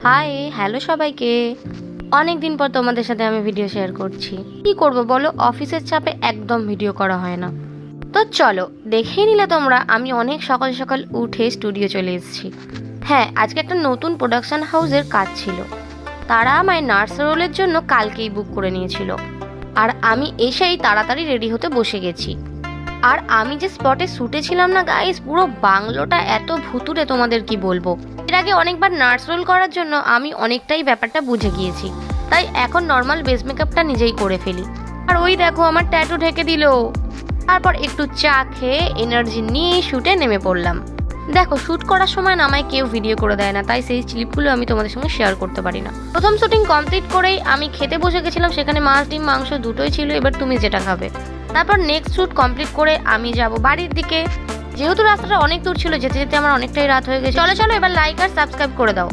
Hi hello সবাইকে। অনেক দিন পর তোমাদের সাথে আমি ভিডিও শেয়ার করছি। কি করব বলো, অফিসের চাপে একদম ভিডিও করা হয় না। তো চলো দেখেই নিলে তোমরা, আমি অনেক সকাল সকাল উঠে স্টুডিও চলে এসেছি। হ্যাঁ, আজকে একটা নতুন প্রোডাকশন হাউসের কাজ ছিল। তারা আমায় নার্স রোলের জন্য কালকেই বুক করে নিয়েছিল, আর আমি এসেই তাড়াতাড়ি রেডি হতে বসে গেছি। আর আমি যে স্পটে শুটে ছিলাম না গাইস, পুরো বাংলোটা এত ভুতুড়ে তোমাদের কি বলবো। এর আগে অনেকবার নার্স রোল করার জন্য আমি অনেকটাই ব্যাপারটা বুঝে গিয়েছি, তাই এখন নর্মাল বেস মেকআপটা নিজেই করে ফেলি। আর ওই দেখো আমার ট্যাটু ঢেকে দিল। তারপর একটু চা খেয়ে এনার্জি নিয়ে শুটে নেমে পড়লাম। দেখো, শ্যুট করার সময় না আমায় কেউ ভিডিও করে দেয় না, তাই সেই ক্লিপগুলো আমি তোমাদের সঙ্গে শেয়ার করতে পারি না। প্রথম শুটিং কমপ্লিট করেই আমি খেতে বসে গেছিলাম, সেখানে মাছ ডিম মাংস দুটোই ছিল। এবার তুমি যেটা খাবে। তারপর নেক্সট শ্যুট কমপ্লিট করে আমি যাব বাড়ির দিকে, যেহেতু রাস্তাটা অনেক দূর ছিল, যেতে যেতে আমার অনেকটাই রাত হয়ে গেছে। চলো চলো এবার লাইক আর সাবস্ক্রাইব করে দাও।